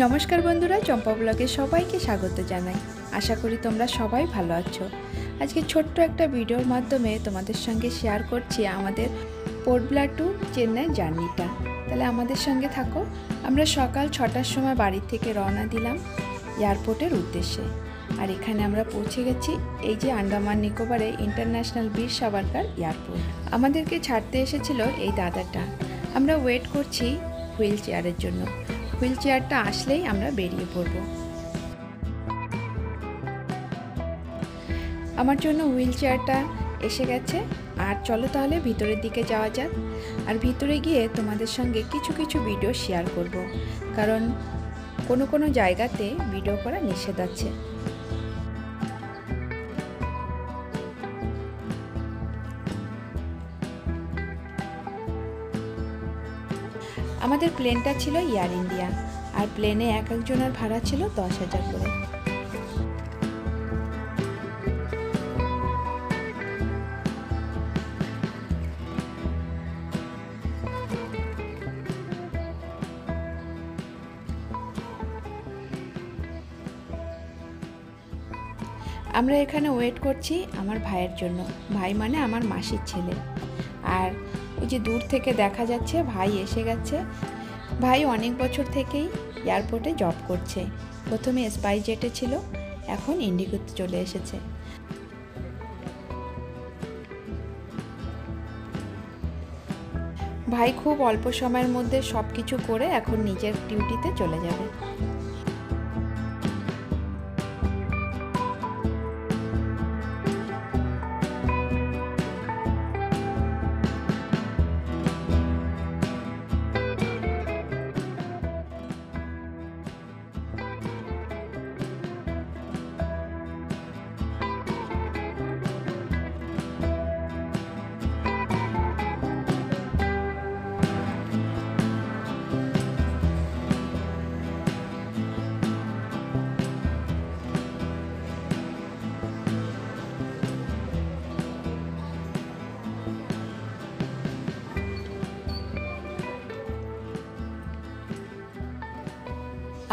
নমস্কার বন্ধুরা, চম্পা ব্লগে সবাইকে স্বাগত জানাই। আশা করি তোমরা সবাই ভালো আছো। আজকে ছোট্ট একটা ভিডিওর মাধ্যমে তোমাদের সঙ্গে শেয়ার করছি আমাদের পোর্ট ব্লেয়ার টু চেন্নাই জার্নিটা। তাহলে আমাদের সঙ্গে থাকো। আমরা সকাল 6টার সময় বাড়ি থেকে রওনা দিলাম এয়ারপোর্টের উদ্দেশ্যে। আর এখানে আমরা পৌঁছে গেছি এই যে আন্দামান নিকোবরে ইন্টারন্যাশনাল বীর সাভারকার এয়ারপোর্ট। আমাদেরকে ছাড়তে এসেছিল এই দাদাটা। আমরা ওয়েট করছি হুইল চেয়ারের জন্য। হুইল চেয়ারটা আসলেই আমরা বেরিয়ে পড়ব। আমার জন্য হুইল চেয়ারটা এসে গেছে। আর চলো তাহলে ভিতরের দিকে যাওয়া যাক। আর ভিতরে গিয়ে তোমাদের সঙ্গে কিছু কিছু ভিডিও শেয়ার করব, কারণ কোনো জায়গাতে ভিডিও করা নিষেধ আছে। আমাদের প্লেনটা ছিল এয়ার ইন্ডিয়া, আর প্লেনে এক একজনের ভাড়া ছিল 10,000 করে। আমরা এখানে ওয়েট করছি আমার ভাইয়ের জন্য। ভাই মানে আমার মাসির ছেলে। আর ওই যে দূর থেকে দেখা যাচ্ছে ভাই এসে গেছে। ভাই অনেক বছর থেকেই এয়ারপোর্টে জব করছে। প্রথমে স্পাইসজেটে ছিল, এখন ইন্ডিগোতে চলে এসেছে। ভাই খুব অল্প সময়ের মধ্যে সব কিছু করে এখন নিজের ডিউটিতে চলে যাবে।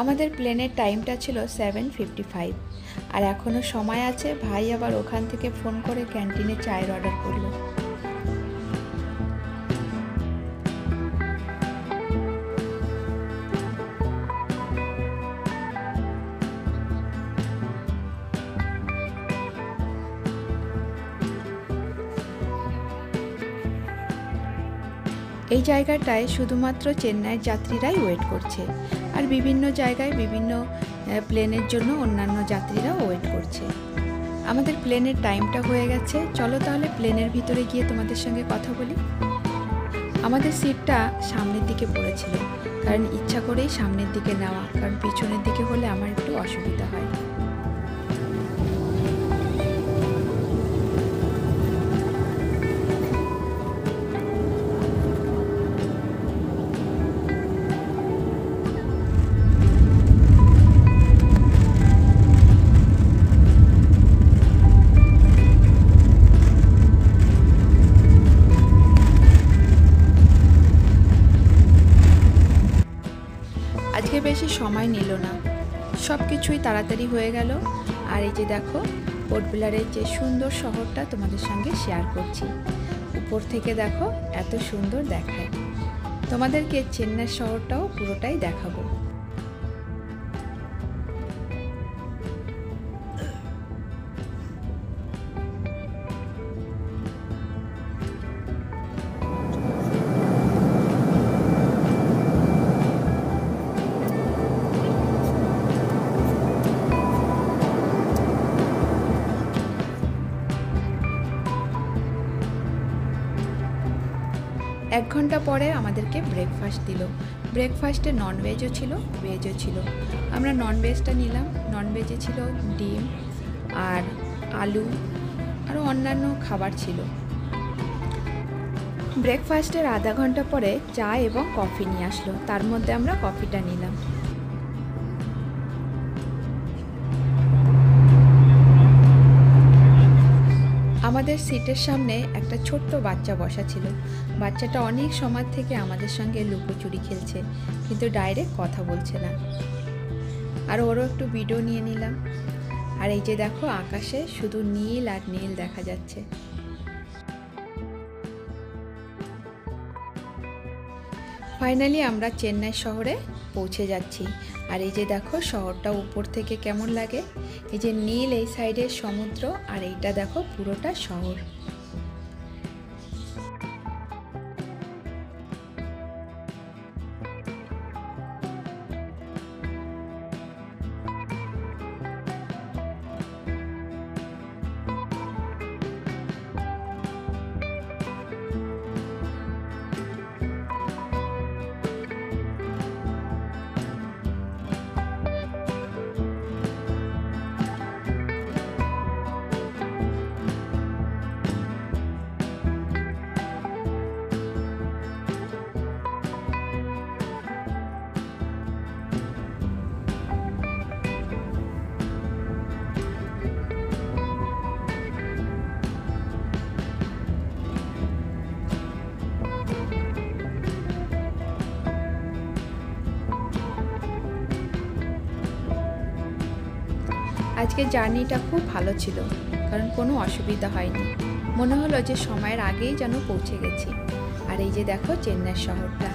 আমাদের প্লেনের টাইমটা ছিল 7:55, আর এখনও সময় আছে। ভাই আবার ওখান থেকে ফোন করে ক্যান্টিনে চায়ের অর্ডার করলো। এই জায়গাটায় শুধুমাত্র চেন্নাইয়ের যাত্রীরাই ওয়েট করছে, আর বিভিন্ন জায়গায় বিভিন্ন প্লেনের জন্য অন্যান্য যাত্রীরাও ওয়েট করছে। আমাদের প্লেনের টাইমটা হয়ে গেছে। চলো তাহলে প্লেনের ভিতরে গিয়ে তোমাদের সঙ্গে কথা বলি। আমাদের সিটটা সামনের দিকে পড়েছিল, কারণ ইচ্ছা করেই সামনের দিকে নেওয়া, কারণ পিছনের দিকে হলে আমার একটু অসুবিধা হয়। আজকে বেশি সময় নিল না, সব কিছুই তাড়াতাড়ি হয়ে গেল। আর এই যে দেখো পোর্ট ব্লেয়ারের যে সুন্দর শহরটা তোমাদের সঙ্গে শেয়ার করছি। উপর থেকে দেখো এত সুন্দর দেখায়। তোমাদেরকে চেন্নাই শহরটাও পুরোটাই দেখাবো। এক ঘন্টা পরে আমাদেরকে ব্রেকফাস্ট দিল। ব্রেকফাস্টে ননভেজও ছিল, ভেজও ছিল। আমরা ননভেজটা নিলাম। ননভেজে ছিল ডিম আর আলু, আরও অন্যান্য খাবার ছিল। ব্রেকফাস্টের আধা ঘন্টা পরে চা এবং কফি নিয়ে আসলো, তার মধ্যে আমরা কফিটা নিলাম। আমাদের সিটের সামনে একটা ছোট্ট বাচ্চা বসা ছিল। বাচ্চাটা অনেক সময় থেকে আমাদের সঙ্গে লুকোচুরি খেলছে, কিন্তু ডাইরেক্ট কথা বলছে না। আর ওরও একটু ভিডিও নিয়ে নিলাম। আর এই যে দেখো আকাশে শুধু নীল আর নীল দেখা যাচ্ছে। ফাইনালি আমরা চেন্নাই শহরে পৌঁছে যাচ্ছি। আর এই যে দেখো শহরটা উপর থেকে কেমন লাগে, এই যে নীল এই সাইডে সমুদ্র আর এইটা দেখো পুরোটা শহর। আজকে জার্নিটা খুব ভালো ছিল, কারণ কোনো অসুবিধা হয়নি। মনে হলো যে সময়ের আগেই যেন পৌঁছে গেছি। আর এই যে দেখো চেন্নাই শহরটা।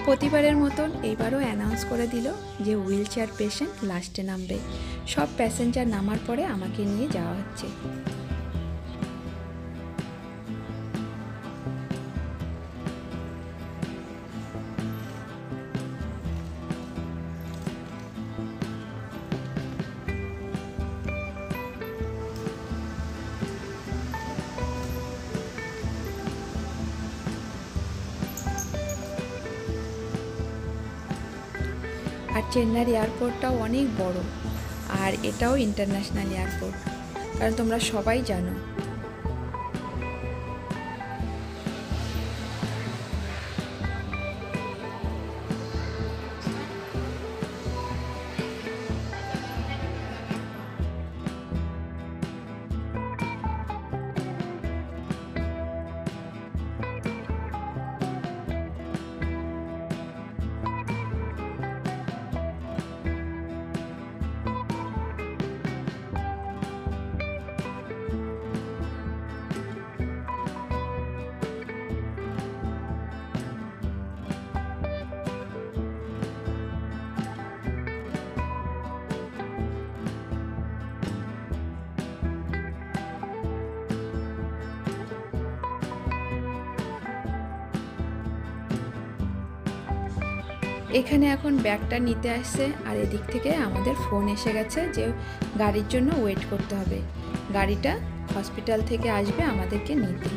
প্রতিবারের মতন এইবারও অ্যানাউন্স করে দিল যে হুইল চেয়ার পেশেন্ট লাস্টে নামবে। সব প্যাসেঞ্জার নামার পরে আমাকে নিয়ে যাওয়া হচ্ছে। আর চেন্নাইয়ের এয়ারপোর্টটাও অনেক বড়, আর এটাও ইন্টারন্যাশনাল এয়ারপোর্ট, কারণ তোমরা সবাই জানো। এখানে এখন ব্যাগটা নিতে আসছে, আর এদিক থেকে আমাদের ফোন এসে গেছে যে গাড়ির জন্য ওয়েট করতে হবে। গাড়িটা হসপিটাল থেকে আসবে আমাদেরকে নিতে।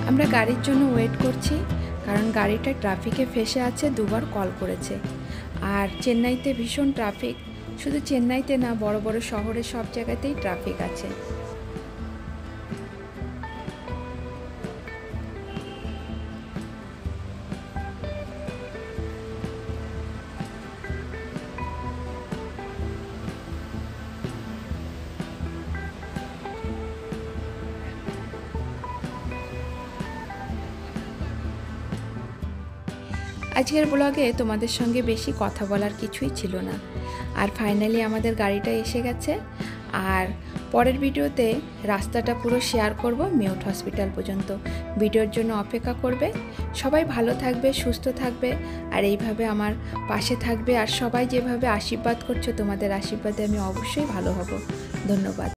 আমরা গাড়ির জন্য ওয়েট করছি, কারণ গাড়িটা ট্রাফিকে ফেসে আছে, দুবার কল করেছে। আর চেন্নাইতে ভীষণ ট্রাফিক, শুধু চেন্নাইতে না, বড় বড় শহরের সব জায়গাতেই ট্রাফিক আছে। আজকের ব্লগে তোমাদের সঙ্গে বেশি কথা বলার কিছুই ছিল না। আর ফাইনালি আমাদের গাড়িটা এসে গেছে। আর পরের ভিডিওতে রাস্তাটা পুরো শেয়ার করব মেয়ট হসপিটাল পর্যন্ত। ভিডিওর জন্য অপেক্ষা করবে। সবাই ভালো থাকবে, সুস্থ থাকবে, আর এইভাবে আমার পাশে থাকবে। আর সবাই যেভাবে আশীর্বাদ করছো, তোমাদের আশীর্বাদে আমি অবশ্যই ভালো হব। ধন্যবাদ।